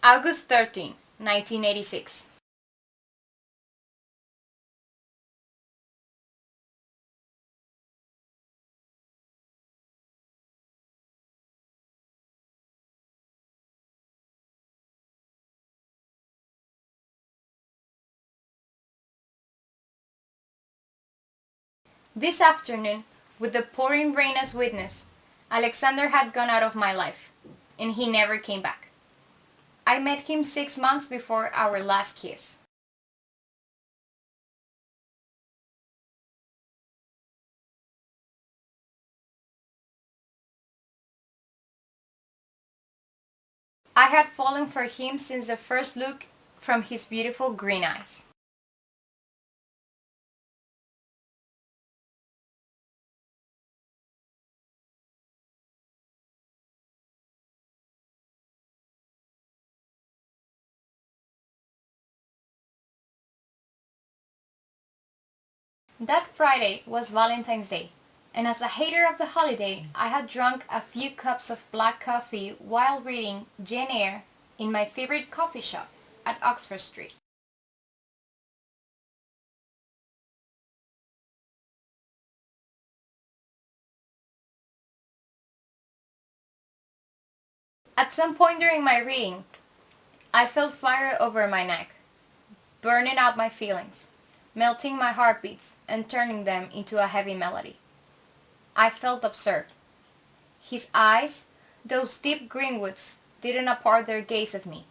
August 13, 1986. This afternoon, with the pouring rain as witness, Alexander had gone out of my life, and he never came back. I met him 6 months before our last kiss. I had fallen for him since the first look from his beautiful green eyes. That Friday was Valentine's Day, and as a hater of the holiday, I had drunk a few cups of black coffee while reading Jane Eyre in my favorite coffee shop at Oxford Street. At some point during my reading, I felt fire over my neck, burning out my feelings, melting my heartbeats and turning them into a heavy melody. I felt absurd. His eyes, those deep green woods, didn't apart their gaze of me.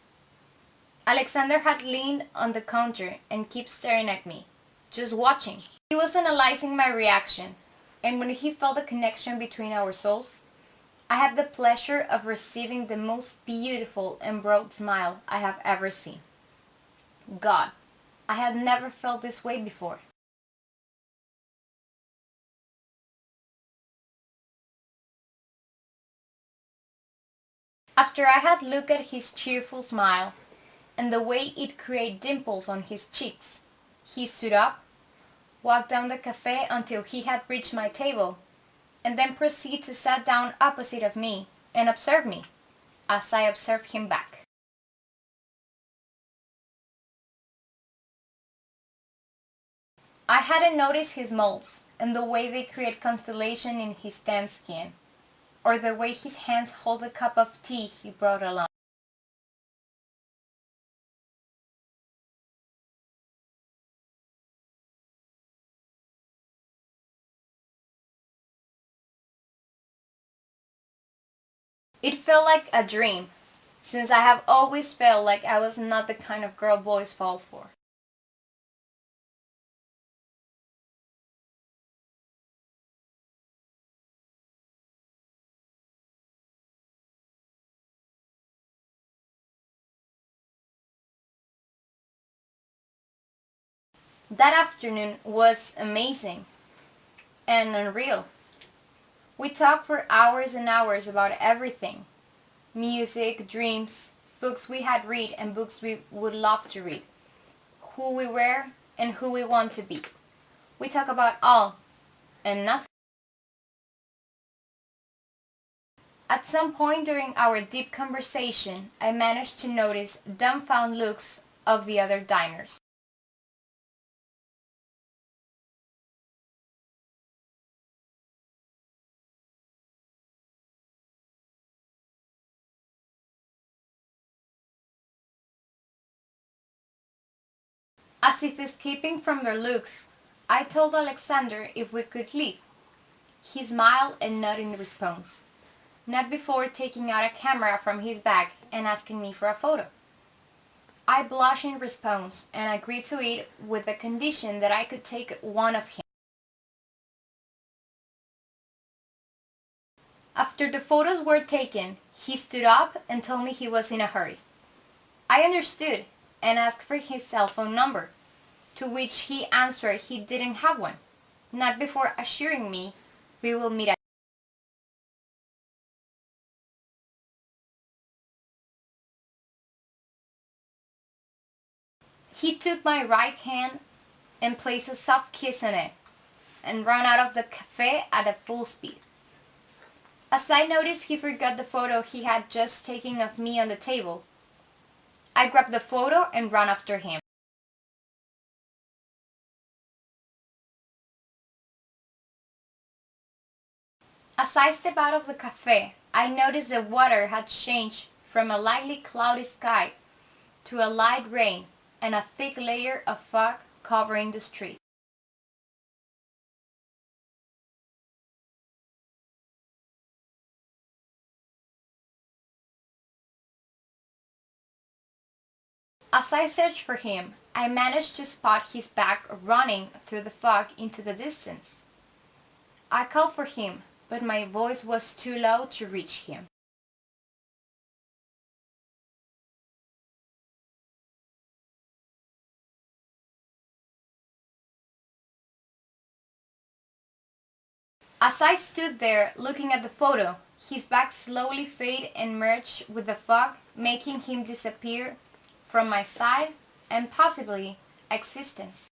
Alexander had leaned on the counter and kept staring at me, just watching. He was analyzing my reaction, and when he felt the connection between our souls, I had the pleasure of receiving the most beautiful and broad smile I have ever seen. God, I had never felt this way before. After I had looked at his cheerful smile and the way it created dimples on his cheeks, he stood up, walked down the cafe until he had reached my table, and then proceeded to sit down opposite of me and observe me as I observed him back. I hadn't noticed his moles and the way they create constellation in his tanned skin, or the way his hands hold the cup of tea he brought along. It felt like a dream, since I have always felt like I was not the kind of girl boys fall for. That afternoon was amazing and unreal. We talked for hours and hours about everything: music, dreams, books we had read and books we would love to read, who we were and who we want to be. We talked about all and nothing. At some point during our deep conversation, I managed to notice dumbfounded looks of the other diners. As if escaping from their looks, I told Alexander if we could leave. He smiled and nodded in response, not before taking out a camera from his bag and asking me for a photo. I blushed in response and agreed to it with the condition that I could take one of him. After the photos were taken, he stood up and told me he was in a hurry. I understood and asked for his cell phone number, to which he answered he didn't have one, not before assuring me we will meet at. He took my right hand and placed a soft kiss on it, and ran out of the cafe at a full speed. As I noticed he forgot the photo he had just taken of me on the table, I grabbed the photo and ran after him. As I stepped out of the cafe, I noticed the water had changed from a lightly cloudy sky to a light rain and a thick layer of fog covering the street. As I searched for him, I managed to spot his back running through the fog into the distance. I called for him, but my voice was too low to reach him. As I stood there looking at the photo, his back slowly faded and merged with the fog, making him disappear from my sight and possibly existence.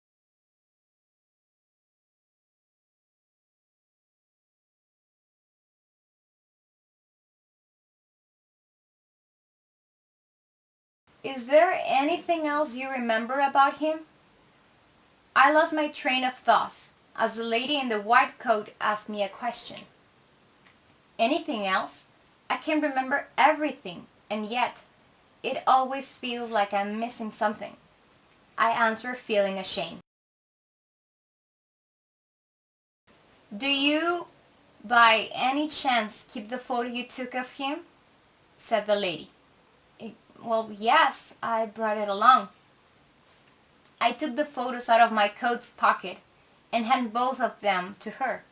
Is there anything else you remember about him? I lost my train of thoughts as the lady in the white coat asked me a question. Anything else? I can remember everything, and yet it always feels like I'm missing something. I answered, feeling ashamed. Do you, by any chance, keep the photo you took of him? Said the lady. Well, yes, I brought it along. I took the photos out of my coat's pocket and handed both of them to her.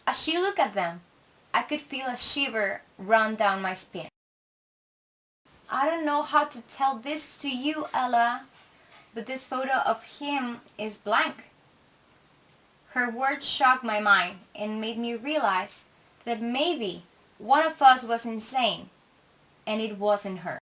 As she looked at them, I could feel a shiver run down my spine. I don't know how to tell this to you, Ella, but this photo of him is blank. Her words shocked my mind and made me realize that maybe one of us was insane, and it wasn't her.